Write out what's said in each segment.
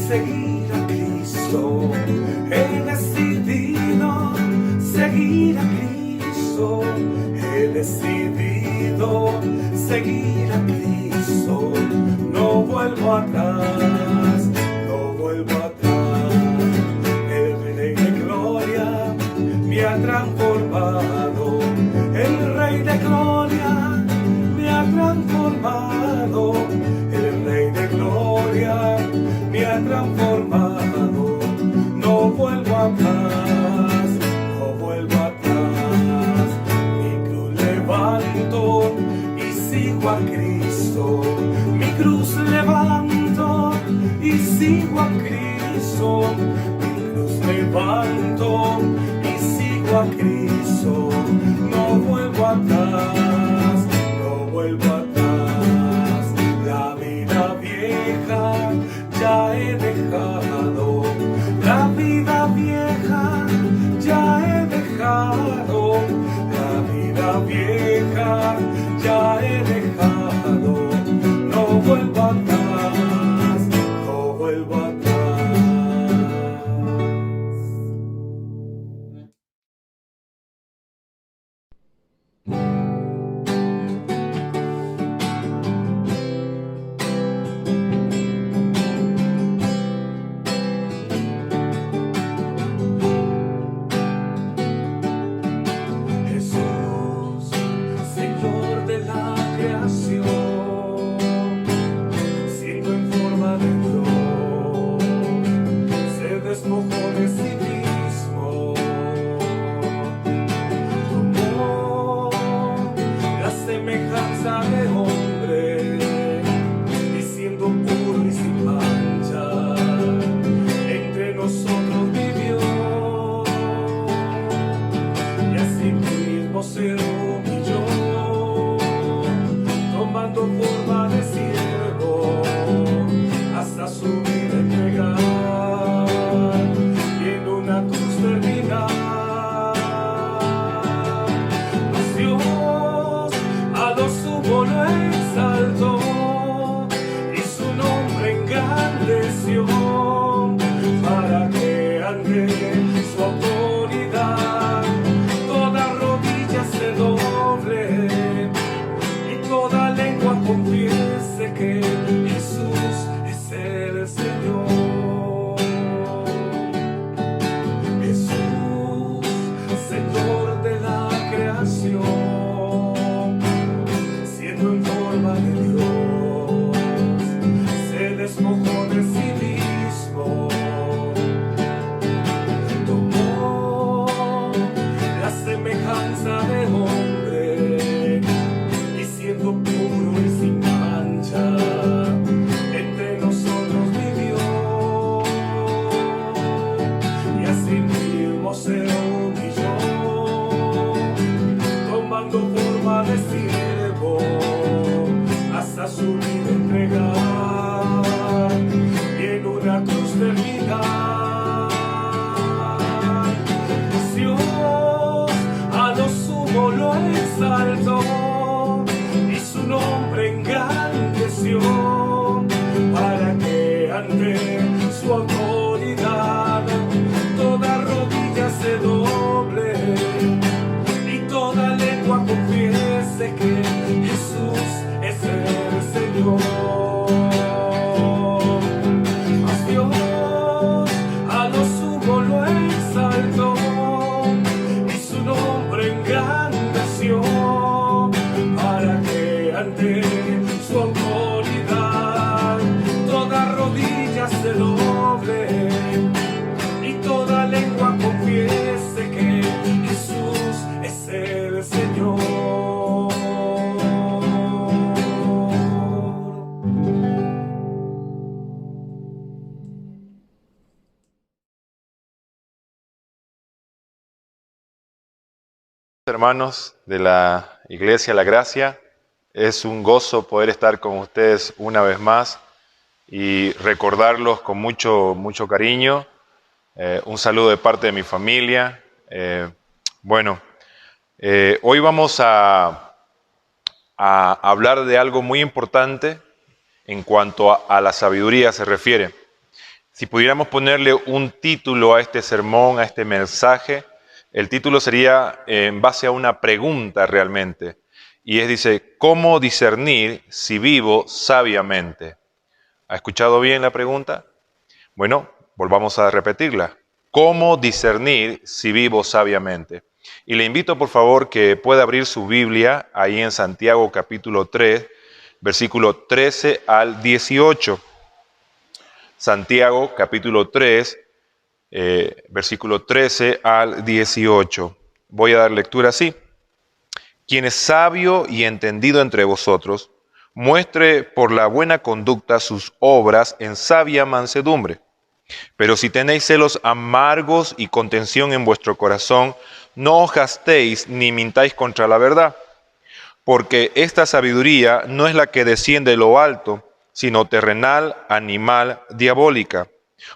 Seguir a Cristo, he decidido seguir a Cristo, he decidido seguir a Cristo, no vuelvo atrás, no vuelvo atrás. El Rey de Gloria me ha transformado, el Rey de Gloria me ha transformado, el Rey de Gloria me ha transformado, no vuelvo atrás, no vuelvo atrás. Mi cruz levanto y sigo a Cristo, mi cruz levanto y sigo a Cristo, mi cruz levanto y sigo a Cristo, no vuelvo atrás, no vuelvo atrás. La vida vieja ya he dejado, la vida vieja ya he dejado, la vida vieja ya he dejado, no vuelvo atrás, no vuelvo atrás. Hermanos de la Iglesia La Gracia, es un gozo poder estar con ustedes una vez más y recordarlos con mucho cariño. Un saludo de parte de mi familia. Hoy vamos a hablar de algo muy importante en cuanto a la sabiduría se refiere. Si pudiéramos ponerle un título a este sermón, a este mensaje, el título sería en base a una pregunta realmente. Y dice, ¿cómo discernir si vivo sabiamente? ¿Ha escuchado bien la pregunta? Bueno, volvamos a repetirla. ¿Cómo discernir si vivo sabiamente? Y le invito por favor que pueda abrir su Biblia ahí en Santiago capítulo 3, versículo 13 al 18. Santiago capítulo 3, versículo 13 al 18. Voy a dar lectura así. Quien es sabio y entendido entre vosotros, muestre por la buena conducta sus obras en sabia mansedumbre. Pero si tenéis celos amargos y contención en vuestro corazón, no os gastéis ni mintáis contra la verdad. Porque esta sabiduría no es la que desciende de lo alto, sino terrenal, animal, diabólica.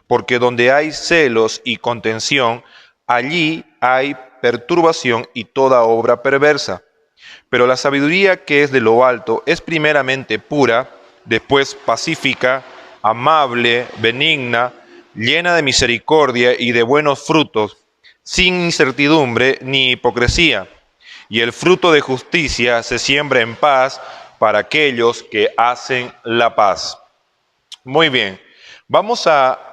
Porque donde hay celos y contención, allí hay perturbación y toda obra perversa. Pero la sabiduría que es de lo alto es primeramente pura, después pacífica, amable, benigna, llena de misericordia y de buenos frutos, sin incertidumbre ni hipocresía. Y el fruto de justicia se siembra en paz para aquellos que hacen la paz. Muy bien, vamos a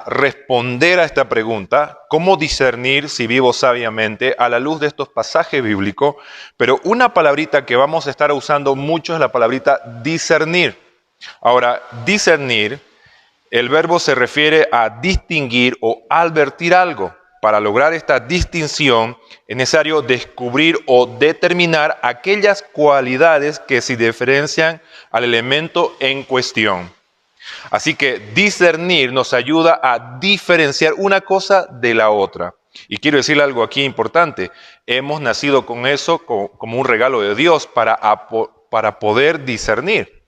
responder a esta pregunta, ¿cómo discernir si vivo sabiamente? A la luz de estos pasajes bíblicos, pero una palabrita que vamos a estar usando mucho es la palabrita discernir. Ahora, discernir, el verbo se refiere a distinguir o advertir algo. Para lograr esta distinción es necesario descubrir o determinar aquellas cualidades que se diferencian al elemento en cuestión. Así que discernir nos ayuda a diferenciar una cosa de la otra. Y quiero decirle algo aquí importante. Hemos nacido con eso como un regalo de Dios para poder discernir.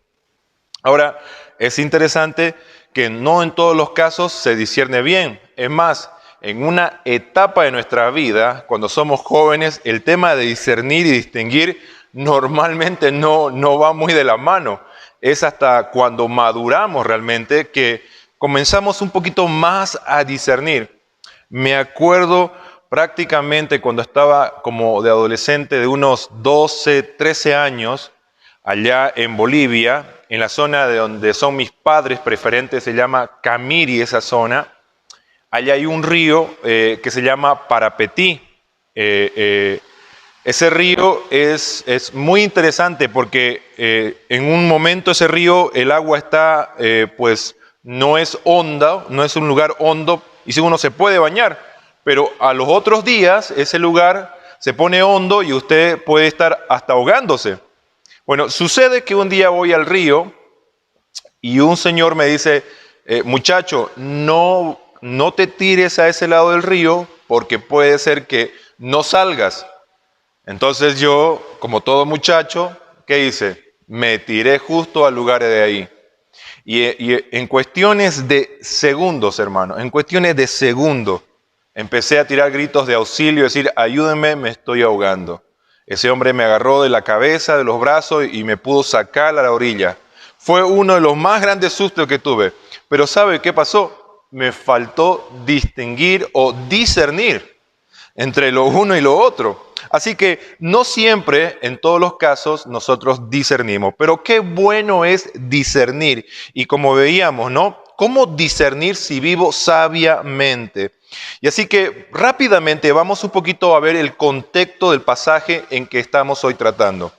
Ahora, es interesante que no en todos los casos se discierne bien. Es más, en una etapa de nuestra vida, cuando somos jóvenes, el tema de discernir y distinguir normalmente no va muy de la mano. Es hasta cuando maduramos realmente que comenzamos un poquito más a discernir. Me acuerdo prácticamente cuando estaba como de adolescente de unos 12, 13 años, allá en Bolivia, en la zona de donde son mis padres preferentes, se llama Camiri esa zona. Allá hay un río que se llama Parapetí. Ese río es muy interesante porque en un momento ese río, el agua está, no es honda, no es un lugar hondo y si uno se puede bañar, pero a los otros días ese lugar se pone hondo y usted puede estar hasta ahogándose. Bueno, sucede que un día voy al río y un señor me dice, muchacho, no te tires a ese lado del río porque puede ser que no salgas. Entonces yo, como todo muchacho, ¿qué hice? Me tiré justo al lugar de ahí. Y en cuestiones de segundos, hermano, en cuestiones de segundos, empecé a tirar gritos de auxilio, decir, ayúdenme, me estoy ahogando. Ese hombre me agarró de la cabeza, de los brazos y me pudo sacar a la orilla. Fue uno de los más grandes sustos que tuve. Pero ¿sabe qué pasó? Me faltó distinguir o discernir entre lo uno y lo otro. Así que no siempre, en todos los casos, nosotros discernimos. Pero qué bueno es discernir. Y como veíamos, ¿no? ¿Cómo discernir si vivo sabiamente? Y así que rápidamente vamos un poquito a ver el contexto del pasaje en que estamos hoy tratando.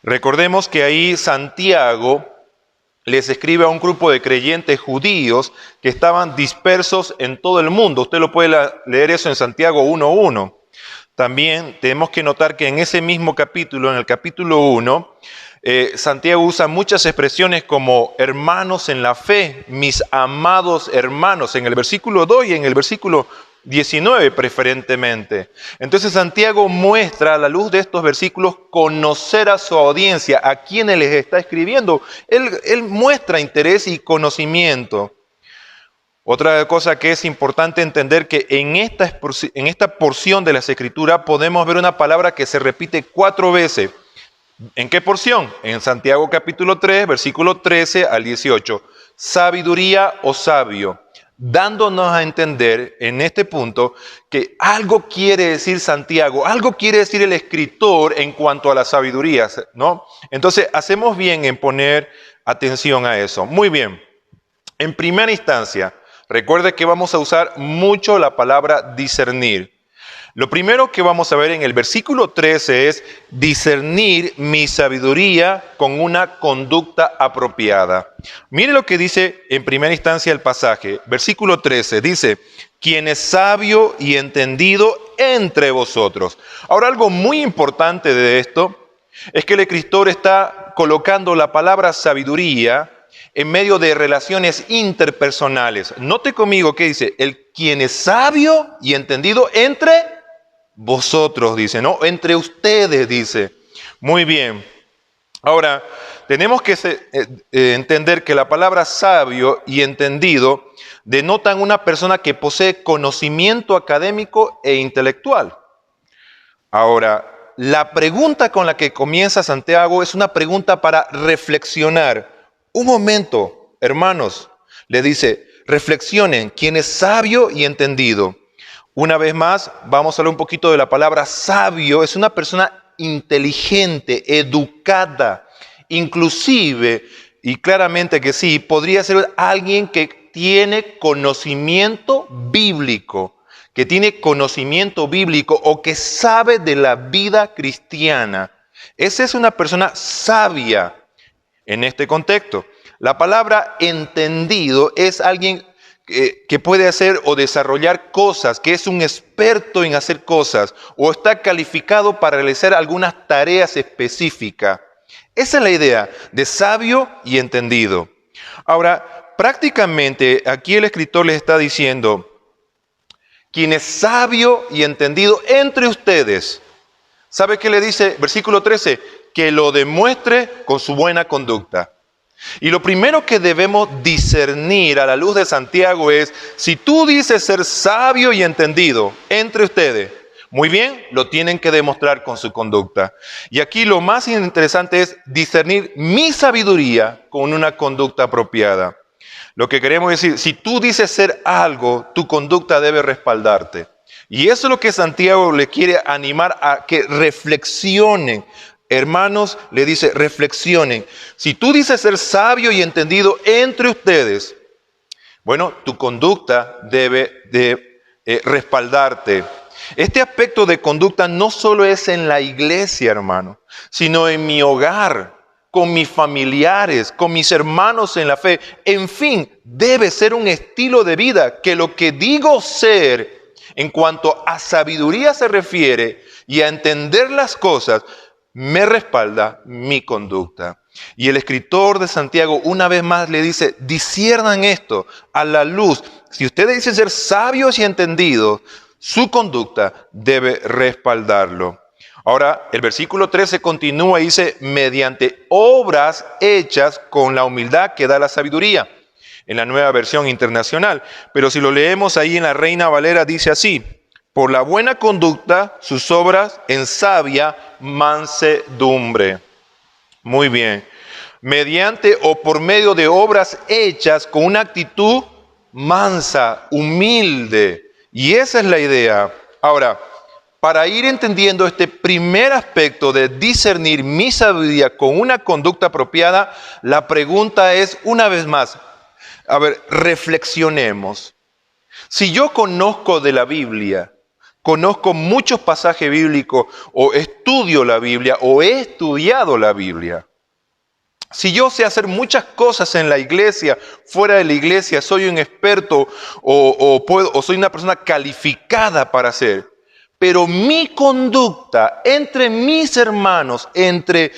Recordemos que ahí Santiago les escribe a un grupo de creyentes judíos que estaban dispersos en todo el mundo. Usted lo puede leer eso en Santiago 1:1. También tenemos que notar que en ese mismo capítulo, en el capítulo 1, Santiago usa muchas expresiones como hermanos en la fe, mis amados hermanos, en el versículo 2 y en el versículo 19 preferentemente. Entonces Santiago muestra a la luz de estos versículos conocer a su audiencia, a quienes les está escribiendo. Él muestra interés y conocimiento. Otra cosa que es importante entender que en esta porción de las Escrituras podemos ver una palabra que se repite 4 veces. ¿En qué porción? En Santiago capítulo 3, versículo 13 al 18. Sabiduría o sabio, dándonos a entender en este punto que algo quiere decir Santiago, algo quiere decir el escritor en cuanto a la sabiduría, ¿no? Entonces hacemos bien en poner atención a eso. Muy bien. En primera instancia, recuerde que vamos a usar mucho la palabra discernir. Lo primero que vamos a ver en el versículo 13 es discernir mi sabiduría con una conducta apropiada. Mire lo que dice en primera instancia el pasaje. Versículo 13 dice, quien es sabio y entendido entre vosotros. Ahora, algo muy importante de esto es que el escritor está colocando la palabra sabiduría en medio de relaciones interpersonales. Note conmigo que dice, el quien es sabio y entendido entre vosotros, dice, ¿no? Entre ustedes, dice. Muy bien. Ahora, tenemos que entender que la palabra sabio y entendido denotan una persona que posee conocimiento académico e intelectual. Ahora, la pregunta con la que comienza Santiago es una pregunta para reflexionar. Un momento, hermanos, le dice, reflexionen, ¿quién es sabio y entendido? Una vez más, vamos a hablar un poquito de la palabra sabio. Es una persona inteligente, educada, inclusive, y claramente que sí, podría ser alguien que tiene conocimiento bíblico, o que sabe de la vida cristiana. Esa es una persona sabia. En este contexto, la palabra entendido es alguien que puede hacer o desarrollar cosas, que es un experto en hacer cosas o está calificado para realizar algunas tareas específicas. Esa es la idea de sabio y entendido. Ahora, prácticamente aquí el escritor les está diciendo, quien es sabio y entendido entre ustedes, ¿sabe qué le dice? Versículo 13, que lo demuestre con su buena conducta. Y lo primero que debemos discernir a la luz de Santiago es, si tú dices ser sabio y entendido entre ustedes, muy bien, lo tienen que demostrar con su conducta. Y aquí lo más interesante es discernir mi sabiduría con una conducta apropiada. Lo que queremos decir, si tú dices ser algo, tu conducta debe respaldarte. Y eso es lo que Santiago le quiere animar a que reflexionen. Hermanos, le dice, reflexionen. Si tú dices ser sabio y entendido entre ustedes, bueno, tu conducta debe de respaldarte. Este aspecto de conducta no solo es en la iglesia, hermano, sino en mi hogar, con mis familiares, con mis hermanos en la fe. En fin, debe ser un estilo de vida que lo que digo ser en cuanto a sabiduría se refiere y a entender las cosas, me respalda mi conducta. Y el escritor de Santiago una vez más le dice, disciernan esto a la luz. Si ustedes dicen ser sabios y entendidos, su conducta debe respaldarlo. Ahora, el versículo 13 continúa y dice, mediante obras hechas con la humildad que da la sabiduría, en la Nueva Versión Internacional. Pero si lo leemos ahí en la Reina Valera, dice así, por la buena conducta, sus obras en sabia mansedumbre. Muy bien. Mediante o por medio de obras hechas con una actitud mansa, humilde. Y esa es la idea. Ahora, para ir entendiendo este primer aspecto de discernir mi sabiduría con una conducta apropiada, la pregunta es, una vez más, a ver, reflexionemos. Si yo conozco de la Biblia, conozco muchos pasajes bíblicos, o estudio la Biblia, o he estudiado la Biblia. Si yo sé hacer muchas cosas en la iglesia, fuera de la iglesia, soy un experto o soy una persona calificada para hacer. Pero mi conducta entre mis hermanos, entre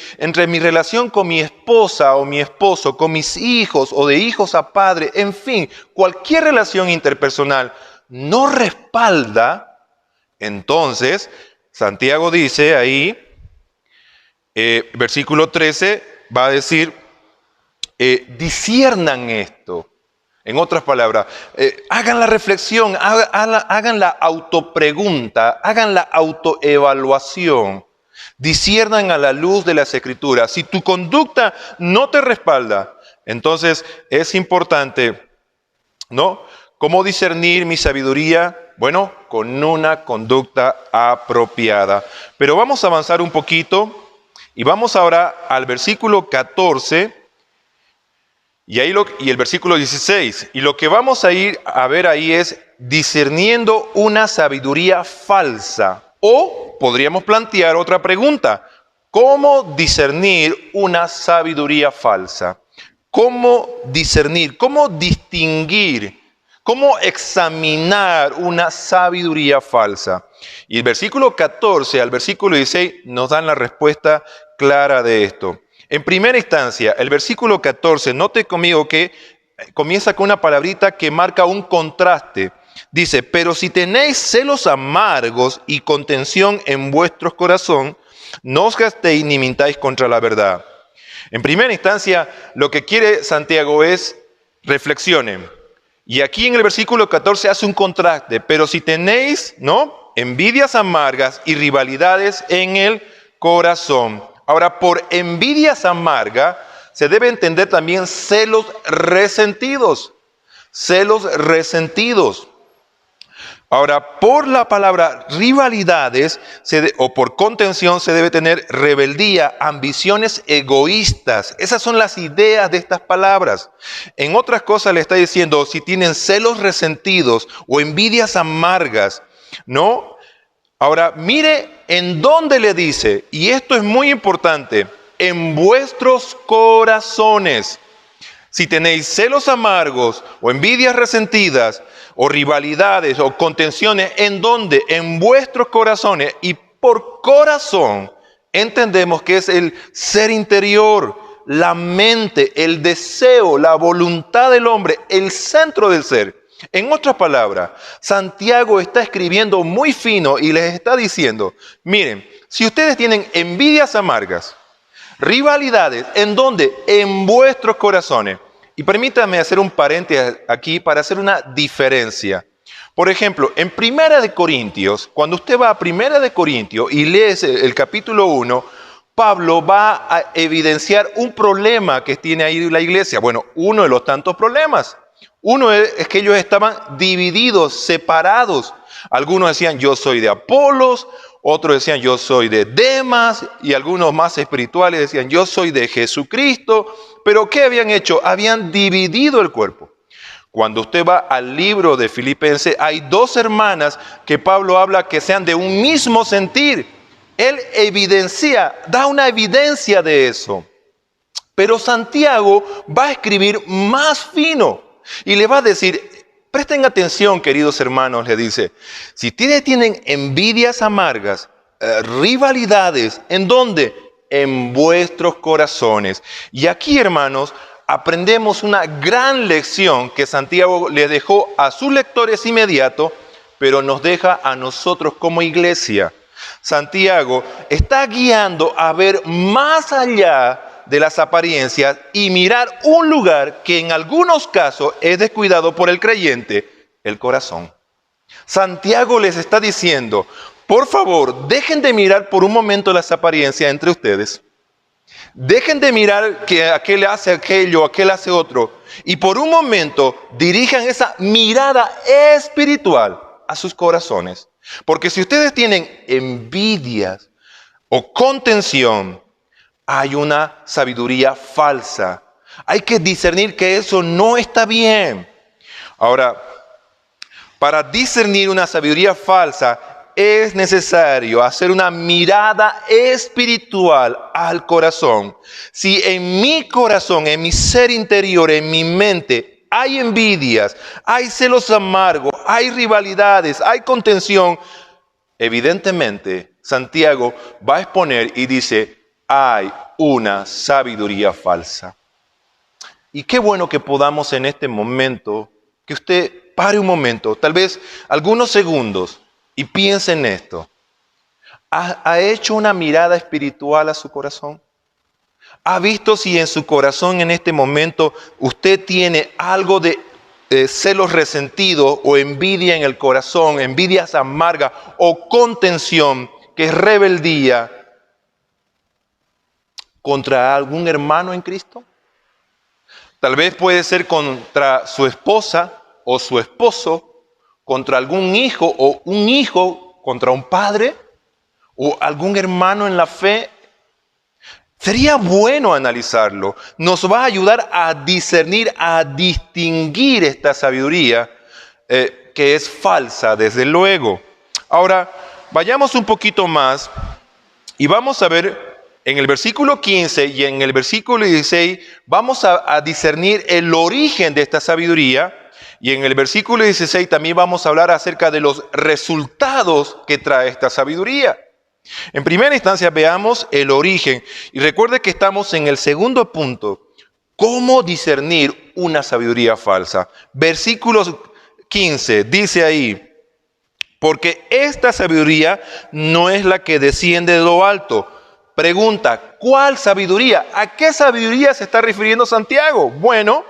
mi relación con mi esposa o mi esposo, con mis hijos o de hijos a padre, en fin, cualquier relación interpersonal, no respalda, entonces Santiago dice ahí, versículo 13, va a decir, disciernan esto. En otras palabras, hagan la reflexión, hagan la autopregunta, hagan la autoevaluación. Disciernan a la luz de las Escrituras. Si tu conducta no te respalda, entonces es importante, ¿no? ¿Cómo discernir mi sabiduría? Bueno, con una conducta apropiada. Pero vamos a avanzar un poquito y vamos ahora al versículo 14 y el versículo 16. Y lo que vamos a ir a ver ahí es discerniendo una sabiduría falsa. O podríamos plantear otra pregunta. ¿Cómo discernir una sabiduría falsa? ¿Cómo discernir? ¿Cómo distinguir? ¿Cómo examinar una sabiduría falsa? Y el versículo 14 al versículo 16 nos dan la respuesta clara de esto. En primera instancia, el versículo 14, note conmigo que comienza con una palabrita que marca un contraste. Dice, pero si tenéis celos amargos y contención en vuestros corazón, no os gastéis ni mintáis contra la verdad. En primera instancia, lo que quiere Santiago es reflexionen. Y aquí en el versículo 14 hace un contraste, pero si tenéis, ¿no?, envidias amargas y rivalidades en el corazón. Ahora, por envidias amargas se debe entender también celos resentidos. Celos resentidos. Ahora, por la palabra rivalidades o por contención se debe tener rebeldía, ambiciones egoístas. Esas son las ideas de estas palabras. En otras cosas le está diciendo, si tienen celos resentidos o envidias amargas, ¿no? Ahora, mire en dónde le dice, y esto es muy importante, en vuestros corazones. Si tenéis celos amargos o envidias resentidas o rivalidades o contenciones, ¿en dónde? En vuestros corazones. Y por corazón entendemos que es el ser interior, la mente, el deseo, la voluntad del hombre, el centro del ser. En otras palabras, Santiago está escribiendo muy fino y les está diciendo, miren, si ustedes tienen envidias amargas, rivalidades, ¿en dónde? En vuestros corazones. Y permítanme hacer un paréntesis aquí para hacer una diferencia. Por ejemplo, en Primera de Corintios, cuando usted va a Primera de Corintios y lee el capítulo 1, Pablo va a evidenciar un problema que tiene ahí la iglesia. Bueno, uno de los tantos problemas. Uno es que ellos estaban divididos, separados. Algunos decían, yo soy de Apolos, otros decían, yo soy de Demas, y algunos más espirituales decían, yo soy de Jesucristo. Pero ¿qué habían hecho? Habían dividido el cuerpo. Cuando usted va al libro de Filipenses, hay dos hermanas que Pablo habla que sean de un mismo sentir. Él da una evidencia de eso. Pero Santiago va a escribir más fino y le va a decir, presten atención, queridos hermanos, le dice, si ustedes tienen envidias amargas, rivalidades, ¿en dónde? En vuestros corazones. Y aquí, hermanos, aprendemos una gran lección que Santiago le dejó a sus lectores inmediatos, pero nos deja a nosotros como iglesia. Santiago está guiando a ver más allá de las apariencias y mirar un lugar que en algunos casos es descuidado por el creyente, el corazón. Santiago les está diciendo, por favor, dejen de mirar por un momento las apariencias entre ustedes. Dejen de mirar que aquel hace aquello, aquel hace otro. Y por un momento dirijan esa mirada espiritual a sus corazones. Porque si ustedes tienen envidias o contención, hay una sabiduría falsa. Hay que discernir que eso no está bien. Ahora, para discernir una sabiduría falsa, es necesario hacer una mirada espiritual al corazón. Si en mi corazón, en mi ser interior, en mi mente, hay envidias, hay celos amargos, hay rivalidades, hay contención, evidentemente Santiago va a exponer y dice, hay una sabiduría falsa. Y qué bueno que podamos en este momento, que usted pare un momento, tal vez algunos segundos, y piense en esto. ¿Ha hecho una mirada espiritual a su corazón? ¿Ha visto si en su corazón en este momento usted tiene algo de celos resentidos o envidia en el corazón, envidias amargas o contención, que es rebeldía contra algún hermano en Cristo? Tal vez puede ser contra su esposa o su esposo, contra algún hijo o un hijo contra un padre o algún hermano en la fe. Sería bueno analizarlo. Nos va a ayudar a discernir, a distinguir esta sabiduría que es falsa, desde luego. Ahora, vayamos un poquito más y vamos a ver en el versículo 15 y en el versículo 16, vamos a discernir el origen de esta sabiduría. Y en el versículo 16 también vamos a hablar acerca de los resultados que trae esta sabiduría. En primera instancia veamos el origen. Y recuerde que estamos en el segundo punto. ¿Cómo discernir una sabiduría falsa? Versículo 15 dice ahí: porque esta sabiduría no es la que desciende de lo alto. Pregunta, ¿cuál sabiduría? ¿A qué sabiduría se está refiriendo Santiago? Bueno,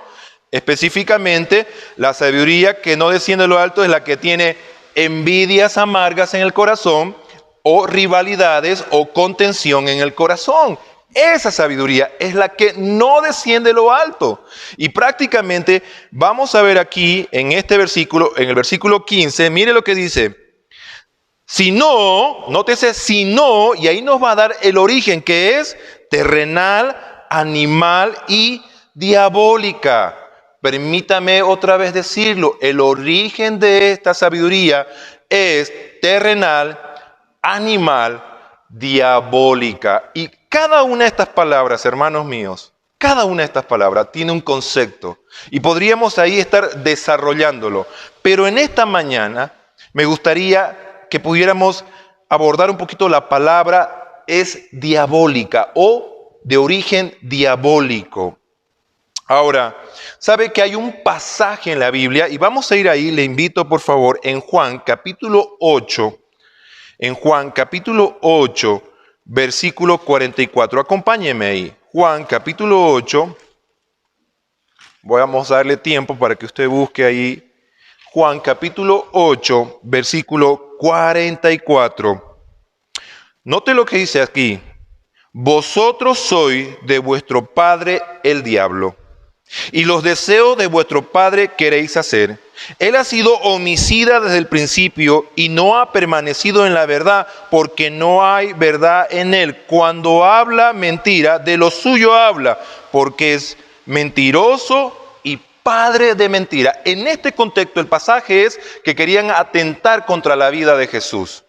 específicamente la sabiduría que no desciende de lo alto es la que tiene envidias amargas en el corazón, o rivalidades o contención en el corazón. Esa sabiduría es la que no desciende de lo alto. Y prácticamente vamos a ver aquí en este versículo, en el versículo 15, mire lo que dice. Si no, nótese, si no, y ahí nos va a dar el origen, que es terrenal, animal y diabólica. Permítame otra vez decirlo, el origen de esta sabiduría es terrenal, animal, diabólica. Y cada una de estas palabras, hermanos míos, cada una de estas palabras tiene un concepto y podríamos ahí estar desarrollándolo. Pero en esta mañana me gustaría que pudiéramos abordar un poquito la palabra es diabólica o de origen diabólico. Ahora, sabe que hay un pasaje en la Biblia y vamos a ir ahí, le invito por favor, en Juan capítulo 8. En Juan capítulo 8, versículo 44. Acompáñeme ahí. Juan capítulo 8. Vamos a darle tiempo para que usted busque ahí. Juan capítulo 8, versículo 44. Note lo que dice aquí. Vosotros sois de vuestro padre el diablo, y los deseos de vuestro padre queréis hacer. Él ha sido homicida desde el principio y no ha permanecido en la verdad, porque no hay verdad en él. Cuando habla mentira, de lo suyo habla, porque es mentiroso y padre de mentira. En este contexto el pasaje es que querían atentar contra la vida de Jesús.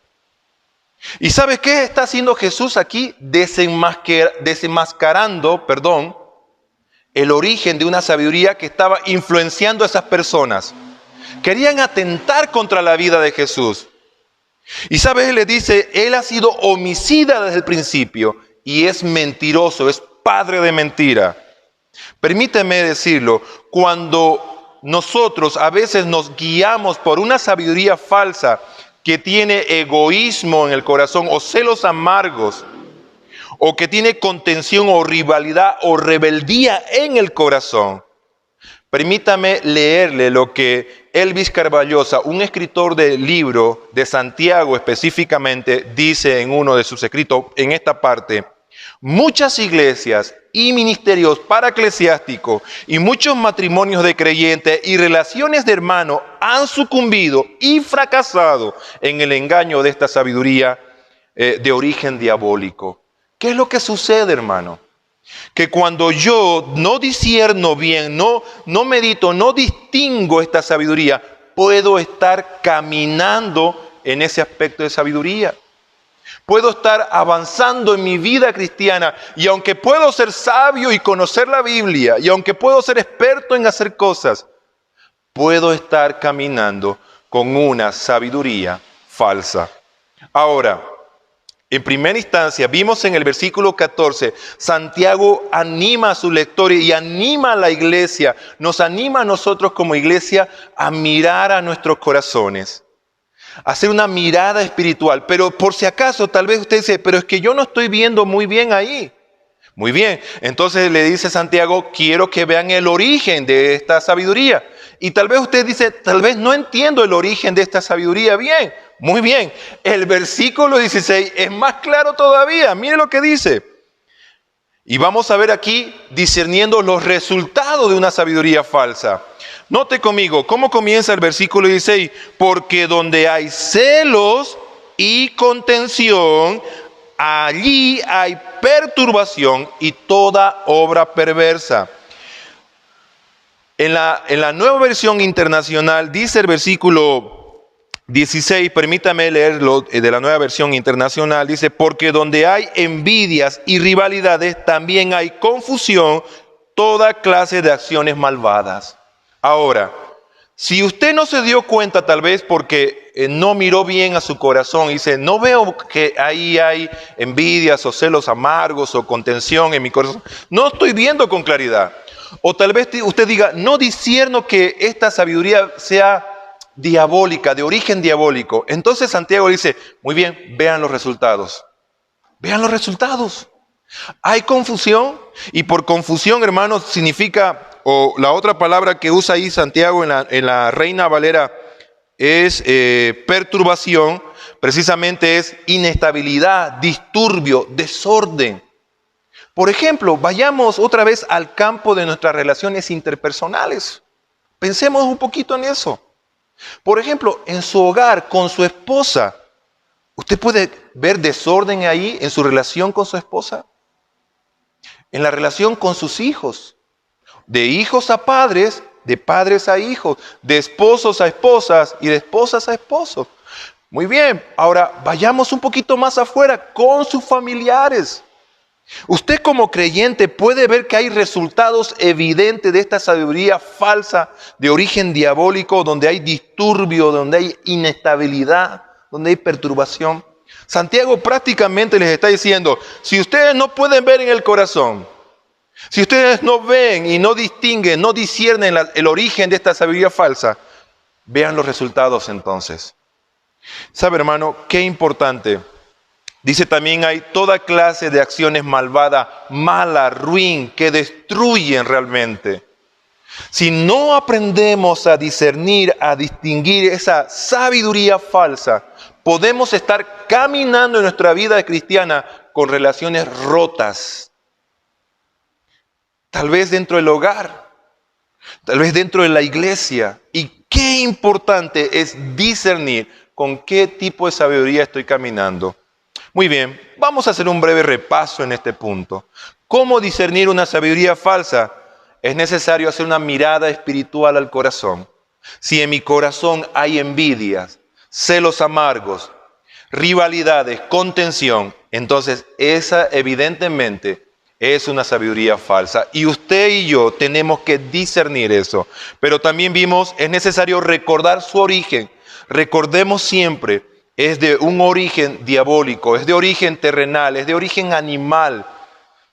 ¿Y sabes qué está haciendo Jesús aquí? Desenmascarando, el origen de una sabiduría que estaba influenciando a esas personas. Querían atentar contra la vida de Jesús. Y sabes, él le dice, él ha sido homicida desde el principio y es mentiroso, es padre de mentira. Permíteme decirlo, cuando nosotros a veces nos guiamos por una sabiduría falsa que tiene egoísmo en el corazón o celos amargos, o que tiene contención o rivalidad o rebeldía en el corazón. Permítame leerle lo que Elvis Carballosa, un escritor del libro de Santiago específicamente, dice en uno de sus escritos, en esta parte. Muchas iglesias y ministerios paraeclesiásticos y muchos matrimonios de creyentes y relaciones de hermanos han sucumbido y fracasado en el engaño de esta sabiduría de origen diabólico. ¿Qué es lo que sucede, hermano? Que cuando yo no discierno bien, no medito, no distingo esta sabiduría, puedo estar caminando en ese aspecto de sabiduría. Puedo estar avanzando en mi vida cristiana y aunque puedo ser sabio y conocer la Biblia y aunque puedo ser experto en hacer cosas, puedo estar caminando con una sabiduría falsa. Ahora, En primera instancia, vimos en el versículo 14, Santiago anima a sus lectores y anima a la iglesia, nos anima a nosotros como iglesia a mirar a nuestros corazones, a hacer una mirada espiritual. Pero por si acaso, tal vez usted dice, pero es que yo no estoy viendo muy bien ahí. Muy bien, entonces le dice Santiago, quiero que vean el origen de esta sabiduría. Y tal vez usted dice, tal vez no entiendo el origen de esta sabiduría bien. Muy bien, el versículo 16 es más claro todavía. Mire lo que dice. Y vamos a ver aquí discerniendo los resultados de una sabiduría falsa. Note conmigo, ¿cómo comienza el versículo 16? Porque donde hay celos y contención, allí hay perturbación y toda obra perversa. En la nueva versión internacional dice el versículo 16, permítame leerlo de la nueva versión internacional, dice, porque donde hay envidias y rivalidades, también hay confusión, toda clase de acciones malvadas. Ahora, si usted no se dio cuenta, tal vez porque no miró bien a su corazón y dice, no veo que ahí hay envidias o celos amargos o contención en mi corazón, no estoy viendo con claridad. O tal vez usted diga, no discierno que esta sabiduría sea diabólica, de origen diabólico. Entonces Santiago dice, muy bien, vean los resultados. Vean los resultados. Hay confusión y por confusión, hermanos, significa, o la otra palabra que usa ahí Santiago en la Reina Valera es perturbación, precisamente es inestabilidad, disturbio, desorden. Por ejemplo, vayamos otra vez al campo de nuestras relaciones interpersonales. Pensemos un poquito en eso. Por ejemplo, en su hogar, con su esposa, ¿usted puede ver desorden ahí en su relación con su esposa? En la relación con sus hijos, de hijos a padres, de padres a hijos, de esposos a esposas y de esposas a esposos. Muy bien, ahora vayamos un poquito más afuera con sus familiares. Usted como creyente puede ver que hay resultados evidentes de esta sabiduría falsa de origen diabólico, donde hay disturbio, donde hay inestabilidad, donde hay perturbación. Santiago prácticamente les está diciendo, si ustedes no pueden ver en el corazón, si ustedes no ven y no distinguen, no disciernen el origen de esta sabiduría falsa, vean los resultados entonces. ¿Sabe, hermano, qué importante? Dice también hay toda clase de acciones malvadas, malas, ruin, que destruyen realmente. Si no aprendemos a discernir, a distinguir esa sabiduría falsa, podemos estar caminando en nuestra vida cristiana con relaciones rotas. Tal vez dentro del hogar, tal vez dentro de la iglesia. Y qué importante es discernir con qué tipo de sabiduría estoy caminando. Muy bien, vamos a hacer un breve repaso en este punto. ¿Cómo discernir una sabiduría falsa? Es necesario hacer una mirada espiritual al corazón. Si en mi corazón hay envidias, celos amargos, rivalidades, contención, entonces esa evidentemente es una sabiduría falsa. Y usted y yo tenemos que discernir eso. Pero también vimos, es necesario recordar su origen. Recordemos siempre, es de un origen diabólico, es de origen terrenal, es de origen animal.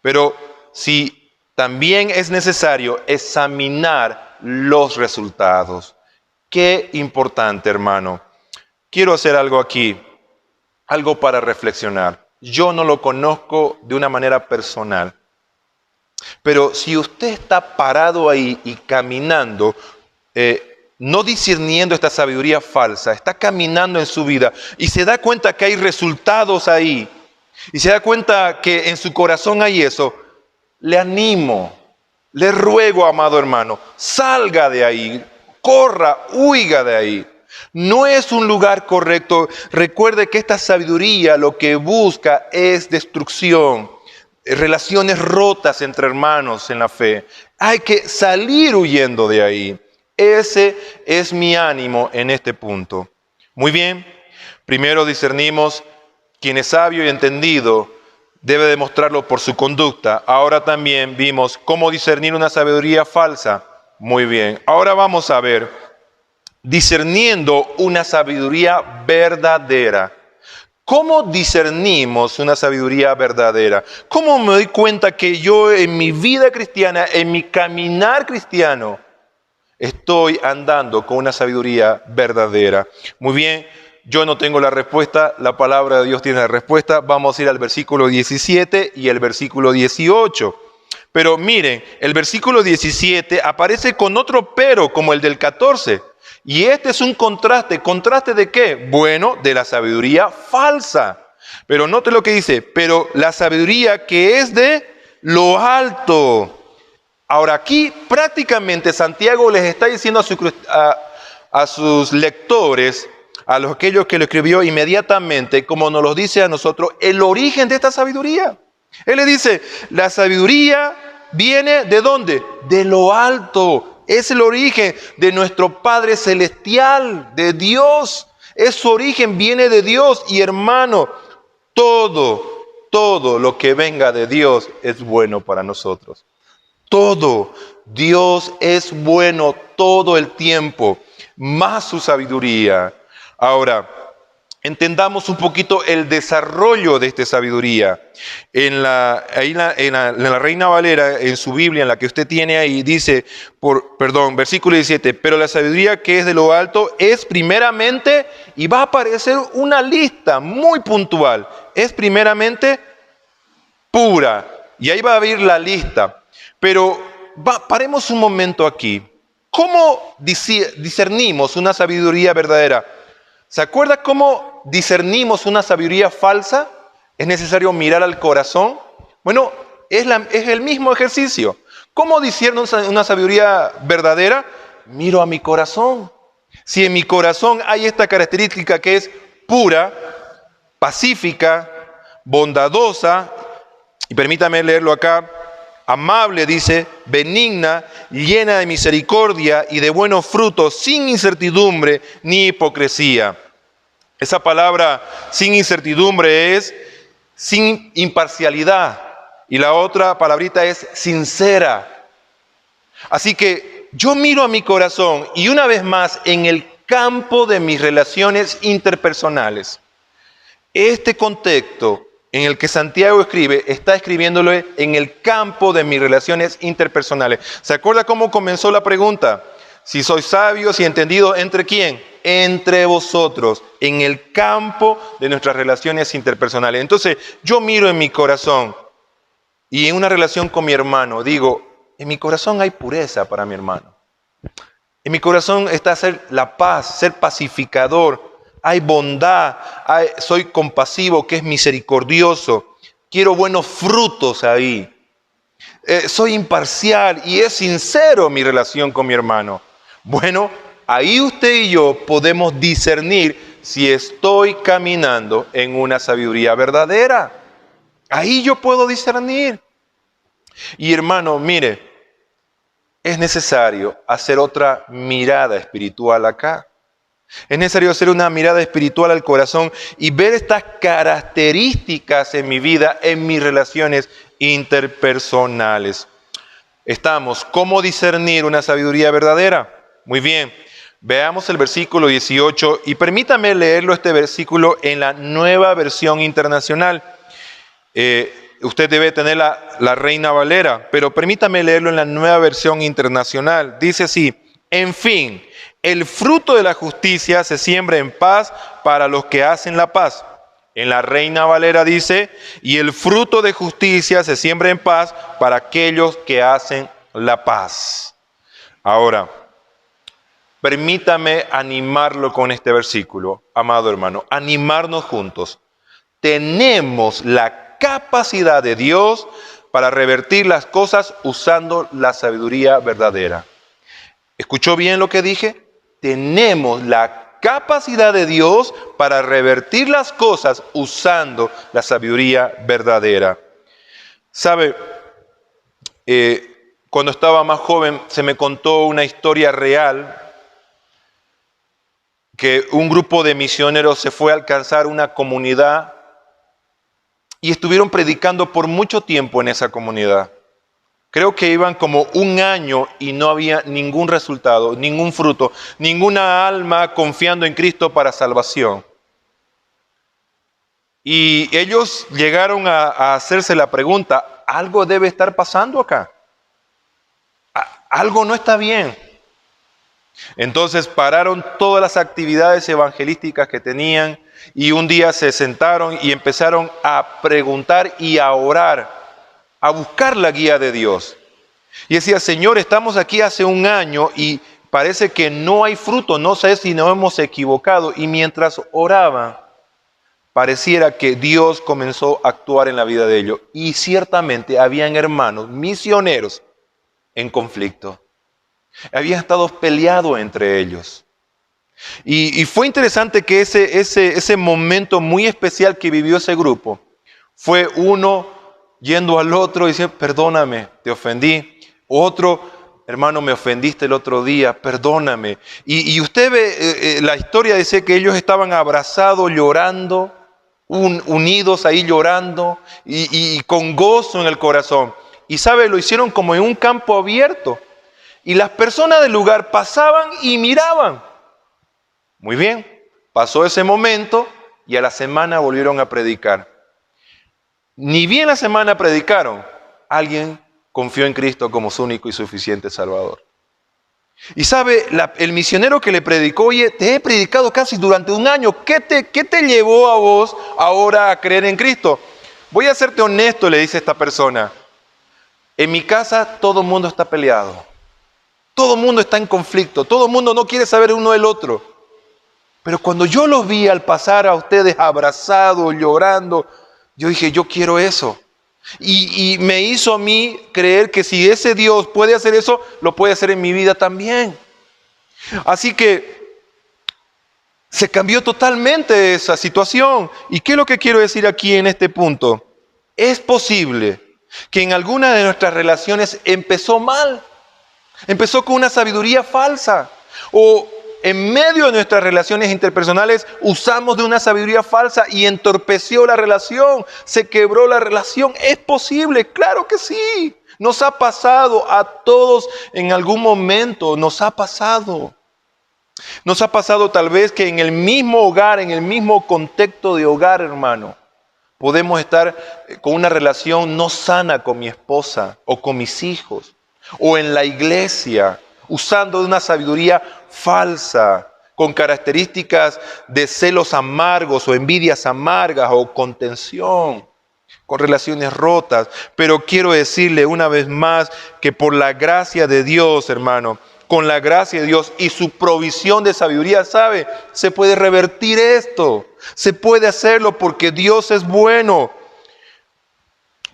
Pero si también es necesario examinar los resultados. Qué importante, hermano. Quiero hacer algo aquí, algo para reflexionar. Yo no lo conozco de una manera personal. Pero si usted está parado ahí y caminando, no discerniendo esta sabiduría falsa, está caminando en su vida y se da cuenta que hay resultados ahí, y se da cuenta que en su corazón hay eso, le animo, le ruego, amado hermano, salga de ahí, corra, huiga de ahí. No es un lugar correcto. Recuerde que esta sabiduría lo que busca es destrucción, relaciones rotas entre hermanos en la fe. Hay que salir huyendo de ahí. Ese es mi ánimo en este punto. Muy bien, primero discernimos quien es sabio y entendido debe demostrarlo por su conducta. Ahora también vimos cómo discernir una sabiduría falsa. Muy bien, ahora vamos a ver discerniendo una sabiduría verdadera. ¿Cómo discernimos una sabiduría verdadera? ¿Cómo me doy cuenta que yo en mi vida cristiana, en mi caminar cristiano, estoy andando con una sabiduría verdadera? Muy bien, yo no tengo la respuesta, la palabra de Dios tiene la respuesta. Vamos a ir al versículo 17 y el versículo 18. Pero miren, el versículo 17 aparece con otro pero, como el del 14. Y este es un contraste. ¿Contraste de qué? Bueno, de la sabiduría falsa. Pero note lo que dice, pero la sabiduría que es de lo alto. Ahora aquí prácticamente Santiago les está diciendo a sus lectores, a los aquellos que lo escribió inmediatamente, como nos lo dice a nosotros, el origen de esta sabiduría. Él le dice, la sabiduría viene ¿de dónde? De lo alto. Es el origen de nuestro Padre Celestial, de Dios. Es su origen, viene de Dios. Y hermano, todo lo que venga de Dios es bueno para nosotros. Todo. Dios es bueno todo el tiempo, más su sabiduría. Ahora, entendamos un poquito el desarrollo de esta sabiduría. En la Reina Valera, en su Biblia, en la que usted tiene ahí, dice, versículo 17, pero la sabiduría que es de lo alto es primeramente, y va a aparecer una lista muy puntual, es primeramente pura. Y ahí va a haber la lista. Pero paremos un momento aquí. ¿Cómo discernimos una sabiduría verdadera? ¿Se acuerda cómo discernimos una sabiduría falsa? ¿Es necesario mirar al corazón? Bueno, es el mismo ejercicio. ¿Cómo discierno una sabiduría verdadera? Miro a mi corazón. Si en mi corazón hay esta característica que es pura, pacífica, bondadosa, y permítame leerlo acá, amable, dice, benigna, llena de misericordia y de buenos frutos, sin incertidumbre ni hipocresía. Esa palabra sin incertidumbre es sin imparcialidad. Y la otra palabrita es sincera. Así que yo miro a mi corazón y una vez más en el campo de mis relaciones interpersonales. Este contexto en el que Santiago escribe, está escribiéndolo en el campo de mis relaciones interpersonales. ¿Se acuerda cómo comenzó la pregunta? Si sois sabios y entendidos, ¿entre quién? Entre vosotros, en el campo de nuestras relaciones interpersonales. Entonces, yo miro en mi corazón y en una relación con mi hermano, digo, en mi corazón hay pureza para mi hermano. En mi corazón está ser la paz, ser pacificador. Hay bondad, soy compasivo, que es misericordioso. Quiero buenos frutos ahí. Soy imparcial y es sincero mi relación con mi hermano. Bueno, ahí usted y yo podemos discernir si estoy caminando en una sabiduría verdadera. Ahí yo puedo discernir. Y hermano, mire, es necesario hacer otra mirada espiritual acá. Es necesario hacer una mirada espiritual al corazón y ver estas características en mi vida, en mis relaciones interpersonales. ¿Cómo discernir una sabiduría verdadera? Muy bien, veamos el versículo 18 y permítame leerlo este versículo en la Nueva Versión Internacional. Usted debe tener la Reina Valera, pero permítame leerlo en la Nueva Versión Internacional. Dice así, en fin, el fruto de la justicia se siembra en paz para los que hacen la paz. En la Reina Valera dice, y el fruto de justicia se siembra en paz para aquellos que hacen la paz. Ahora, permítame animarlo con este versículo, amado hermano, animarnos juntos. Tenemos la capacidad de Dios para revertir las cosas usando la sabiduría verdadera. ¿Escuchó bien lo que dije? Tenemos la capacidad de Dios para revertir las cosas usando la sabiduría verdadera. ¿Sabe? Cuando estaba más joven se me contó una historia real que un grupo de misioneros se fue a alcanzar una comunidad y estuvieron predicando por mucho tiempo en esa comunidad. Creo que iban como un año y no había ningún resultado, ningún fruto, ninguna alma confiando en Cristo para salvación. Y ellos llegaron a hacerse la pregunta, algo debe estar pasando acá. Algo no está bien. Entonces pararon todas las actividades evangelísticas que tenían y un día se sentaron y empezaron a preguntar y a orar, a buscar la guía de Dios. Y decía, Señor, estamos aquí hace un año y parece que no hay fruto, no sé si nos hemos equivocado. Y mientras oraban, pareciera que Dios comenzó a actuar en la vida de ellos. Y ciertamente habían hermanos misioneros en conflicto. Habían estado peleados entre ellos. Y fue interesante que ese momento muy especial que vivió ese grupo fue uno yendo al otro y diciendo, perdóname, te ofendí. Otro, hermano, me ofendiste el otro día, perdóname. Y usted ve, la historia dice que ellos estaban abrazados, llorando, unidos ahí llorando y con gozo en el corazón. Y sabe, lo hicieron como en un campo abierto. Y las personas del lugar pasaban y miraban. Muy bien, pasó ese momento y a la semana volvieron a predicar. Ni bien la semana predicaron, alguien confió en Cristo como su único y suficiente Salvador. Y sabe, el misionero que le predicó, oye, te he predicado casi durante un año, ¿qué te llevó a vos ahora a creer en Cristo? Voy a serte honesto, le dice esta persona. En mi casa todo el mundo está peleado. Todo el mundo está en conflicto, todo el mundo no quiere saber uno del otro. Pero cuando yo los vi al pasar a ustedes abrazados, llorando, yo dije, yo quiero eso. Y me hizo a mí creer que si ese Dios puede hacer eso, lo puede hacer en mi vida también. Así que se cambió totalmente esa situación. ¿Y qué es lo que quiero decir aquí en este punto? Es posible que en alguna de nuestras relaciones empezó mal. Empezó con una sabiduría falsa. O en medio de nuestras relaciones interpersonales usamos de una sabiduría falsa y entorpeció la relación. Se quebró la relación. ¿Es posible? Claro que sí. Nos ha pasado a todos en algún momento. Nos ha pasado. Nos ha pasado tal vez que en el mismo hogar, en el mismo contexto de hogar, hermano, podemos estar con una relación no sana con mi esposa o con mis hijos. O en la iglesia, usando de una sabiduría falsa, con características de celos amargos o envidias amargas o contención, con relaciones rotas. Pero quiero decirle una vez más que por la gracia de Dios, hermano, con la gracia de Dios y su provisión de sabiduría, ¿sabe? Se puede revertir esto, se puede hacerlo porque Dios es bueno.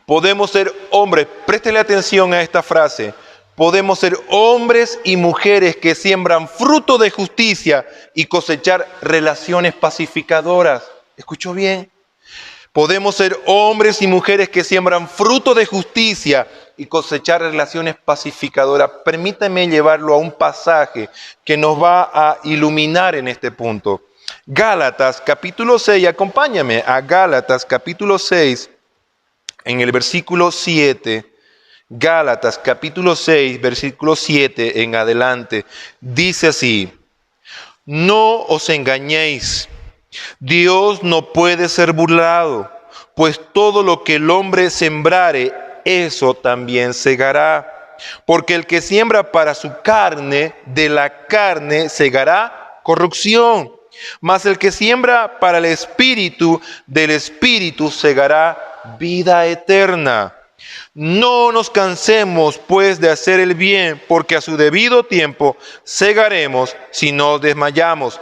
Podemos ser hombres, préstele atención a esta frase, podemos ser hombres y mujeres que siembran fruto de justicia y cosechar relaciones pacificadoras. ¿Escuchó bien? Podemos ser hombres y mujeres que siembran fruto de justicia y cosechar relaciones pacificadoras. Permítame llevarlo a un pasaje que nos va a iluminar en este punto. Gálatas capítulo 6, acompáñame a Gálatas capítulo 6. En el versículo 7, Gálatas capítulo 6, versículo 7 en adelante, dice así, no os engañéis, Dios no puede ser burlado, pues todo lo que el hombre sembrare, eso también segará. Porque el que siembra para su carne, de la carne segará corrupción. Mas el que siembra para el Espíritu, del Espíritu segará vida eterna. No nos cansemos pues de hacer el bien, porque a su debido tiempo segaremos si no desmayamos.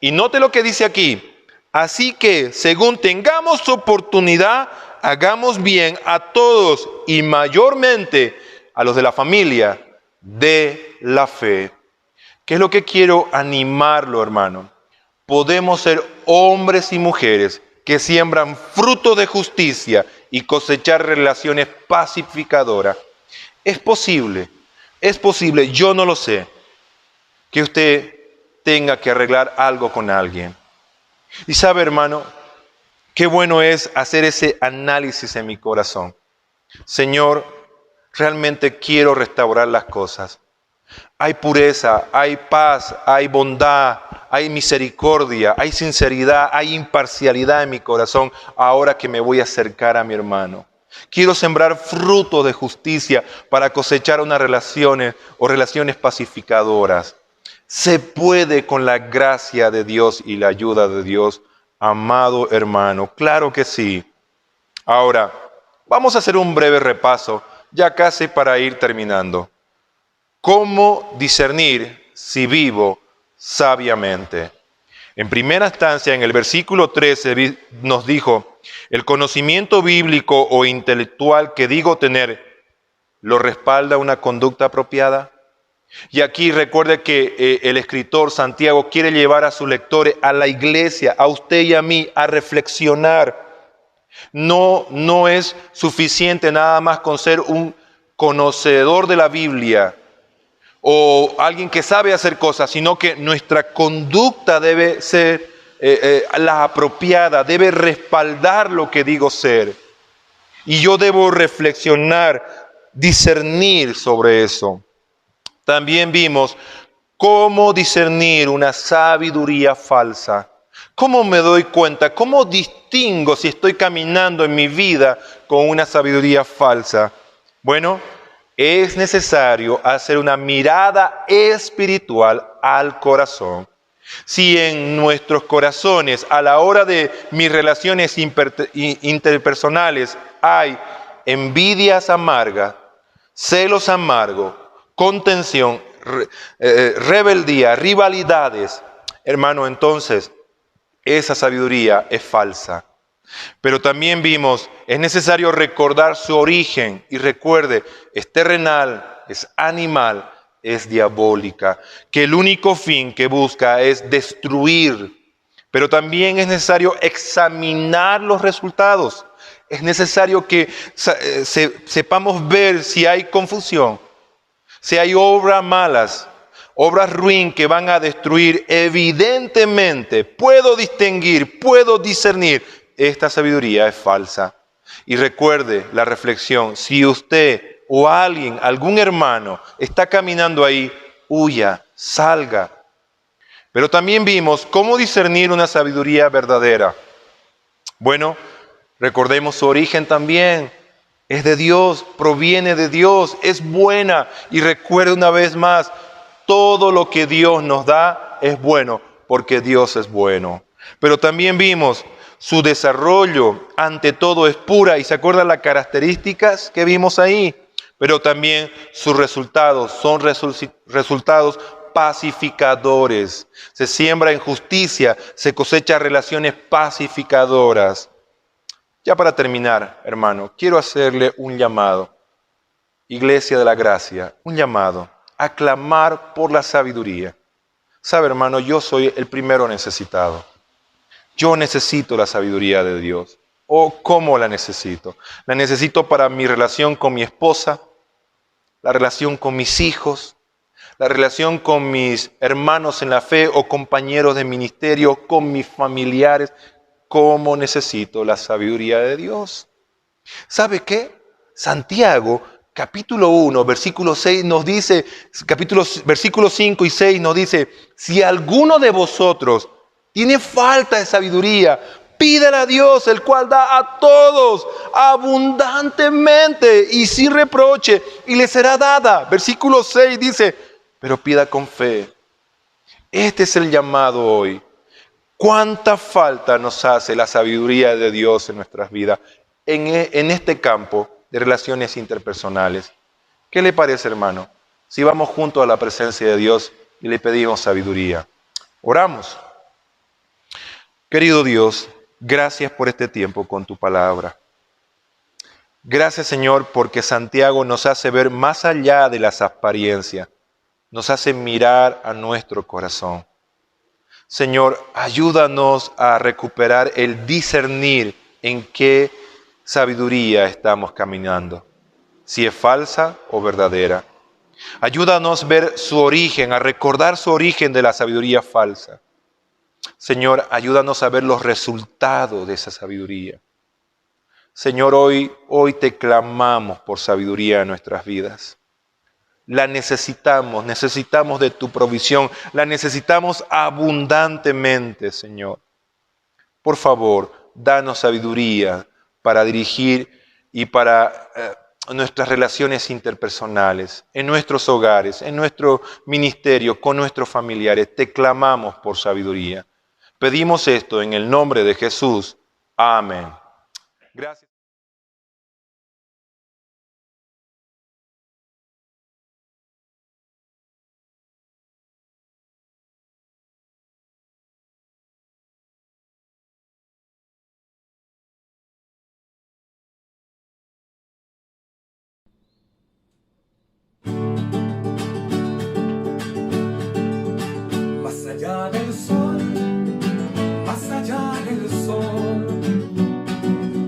Y note lo que dice aquí. Así que, según tengamos oportunidad, hagamos bien a todos y mayormente a los de la familia de la fe. ¿Qué es lo que quiero animarlo, hermano? Podemos ser hombres y mujeres que siembran fruto de justicia y cosechar relaciones pacificadoras. Es posible, yo no lo sé, que usted tenga que arreglar algo con alguien. Y sabe, hermano, qué bueno es hacer ese análisis en mi corazón. Señor, realmente quiero restaurar las cosas. Hay pureza, hay paz, hay bondad, hay misericordia, hay sinceridad, hay imparcialidad en mi corazón ahora que me voy a acercar a mi hermano. Quiero sembrar frutos de justicia para cosechar unas relaciones o relaciones pacificadoras. Se puede con la gracia de Dios y la ayuda de Dios, amado hermano. Claro que sí. Ahora, vamos a hacer un breve repaso, ya casi para ir terminando. ¿Cómo discernir si vivo sabiamente? En primera instancia, en el versículo 13 nos dijo, el conocimiento bíblico o intelectual que digo tener, ¿lo respalda una conducta apropiada? Y aquí recuerde que el escritor Santiago quiere llevar a sus lectores, a la iglesia, a usted y a mí, a reflexionar. No es suficiente nada más con ser un conocedor de la Biblia o alguien que sabe hacer cosas, sino que nuestra conducta debe ser la apropiada, debe respaldar lo que digo ser. Y yo debo reflexionar, discernir sobre eso. También vimos cómo discernir una sabiduría falsa. ¿Cómo me doy cuenta? ¿Cómo distingo si estoy caminando en mi vida con una sabiduría falsa? Bueno, es necesario hacer una mirada espiritual al corazón. Si en nuestros corazones, a la hora de mis relaciones interpersonales, hay envidias amargas, celos amargos, contención, rebeldía, rivalidades, hermano, entonces esa sabiduría es falsa. Pero también vimos, es necesario recordar su origen y recuerde, es terrenal, es animal, es diabólica, que el único fin que busca es destruir. Pero también es necesario examinar los resultados. Es necesario que sepamos ver si hay confusión, si hay obras malas, obras ruin que van a destruir. Evidentemente, puedo distinguir, puedo discernir. Esta sabiduría es falsa. Y recuerde la reflexión, si usted o alguien, algún hermano, está caminando ahí, huya, salga. Pero también vimos cómo discernir una sabiduría verdadera. Bueno, recordemos su origen también. Es de Dios, proviene de Dios, es buena. Y recuerde una vez más, todo lo que Dios nos da es bueno, porque Dios es bueno. Pero también vimos su desarrollo, ante todo es pura. ¿Y se acuerdan las características que vimos ahí? Pero también sus resultados son resultados pacificadores. Se siembra en justicia, se cosecha relaciones pacificadoras. Ya para terminar, hermano, quiero hacerle un llamado. Iglesia de la Gracia, un llamado a clamar por la sabiduría. Sabe, hermano, yo soy el primero necesitado. Yo necesito la sabiduría de Dios. ¿O cómo la necesito? La necesito para mi relación con mi esposa, la relación con mis hijos, la relación con mis hermanos en la fe o compañeros de ministerio, con mis familiares. ¿Cómo necesito la sabiduría de Dios? ¿Sabe qué? Santiago, capítulo 1, versículo 6 nos dice, versículos 5 y 6 nos dice, si alguno de vosotros tiene falta de sabiduría, pídala a Dios, el cual da a todos abundantemente y sin reproche, y le será dada. Versículo 6 dice, pero pida con fe. Este es el llamado hoy. ¿Cuánta falta nos hace la sabiduría de Dios en nuestras vidas en este campo de relaciones interpersonales? ¿Qué le parece, hermano? Si vamos juntos a la presencia de Dios y le pedimos sabiduría. Oramos. Querido Dios, gracias por este tiempo con tu palabra. Gracias, Señor, porque Santiago nos hace ver más allá de las apariencias. Nos hace mirar a nuestro corazón. Señor, ayúdanos a recuperar el discernir en qué sabiduría estamos caminando, si es falsa o verdadera. Ayúdanos a ver su origen, a recordar su origen de la sabiduría falsa. Señor, ayúdanos a ver los resultados de esa sabiduría. Señor, hoy te clamamos por sabiduría en nuestras vidas. La necesitamos de tu provisión, la necesitamos abundantemente, Señor. Por favor, danos sabiduría para dirigir y para nuestras relaciones interpersonales, en nuestros hogares, en nuestro ministerio, con nuestros familiares. Te clamamos por sabiduría. Pedimos esto en el nombre de Jesús. Amén. Gracias. Más allá del sol, más allá del sol,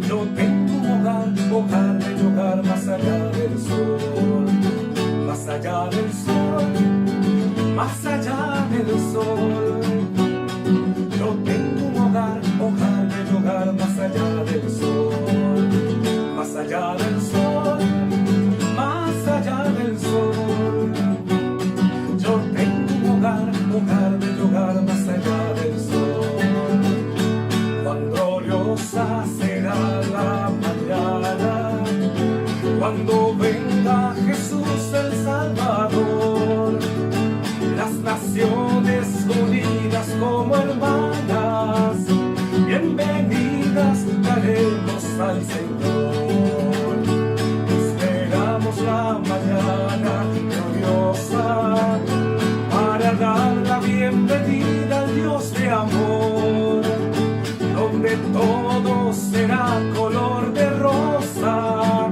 yo tengo un hogar de hogar más allá del sol, más allá del sol, más allá del sol, yo tengo un hogar de hogar más allá del sol, más allá del sol, más allá del sol, yo tengo un hogar de hogar más allá del sol. Cuán gloriosa será la mañana, cuando venga Jesús el Salvador. Las naciones unidas como hermanas, bienvenidas daremos al Señor. Esperamos la mañana gloriosa para dar la bienvenida al Dios de amor, donde todo será color de rosa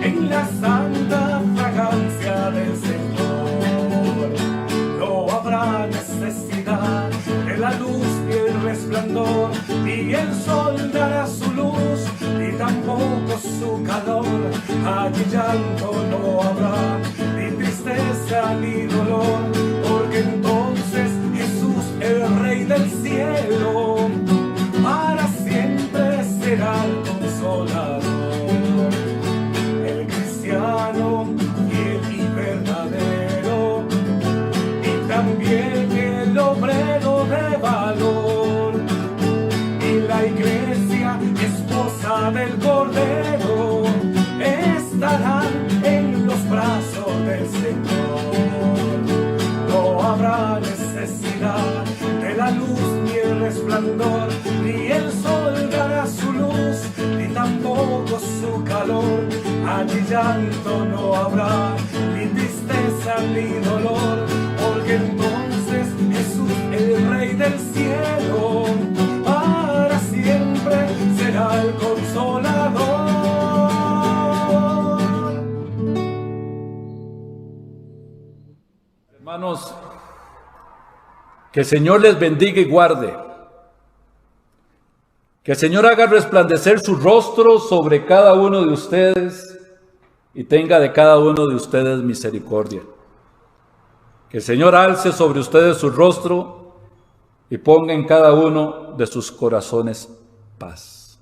en la santa fragancia del Señor. No habrá necesidad de la luz ni el resplandor, ni el sol dará su luz, ni tampoco su calor. Allí llanto no habrá, ni tristeza ni dolor, porque entonces Jesús, el Rey del cielo, para siempre será el consolador. El cristiano fiel y verdadero, y también el obrero de valor, y la iglesia, esposa del Cordero, estarán en los brazos del Señor. No habrá necesidad de la luz ni el resplandor, ni el sol dará su luz, ni tampoco su calor. Allí llanto no habrá, ni tristeza ni dolor, porque entonces Jesús, el Rey del cielo, para siempre será el consolador. Hermanos, que el Señor les bendiga y guarde. Que el Señor haga resplandecer su rostro sobre cada uno de ustedes y tenga de cada uno de ustedes misericordia. Que el Señor alce sobre ustedes su rostro y ponga en cada uno de sus corazones paz.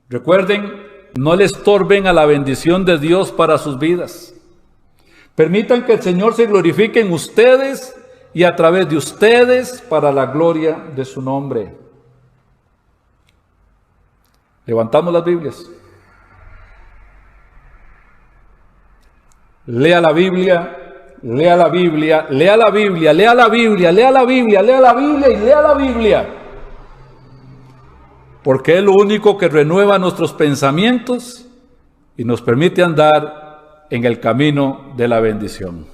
Recuerden, no le estorben a la bendición de Dios para sus vidas. Permitan que el Señor se glorifique en ustedes y a través de ustedes para la gloria de su nombre. Levantamos las Biblias. Lea la Biblia, lea la Biblia, lea la Biblia, lea la Biblia, lea la Biblia, lea la Biblia y lea la Biblia. Porque es lo único que renueva nuestros pensamientos y nos permite andar en el camino de la bendición.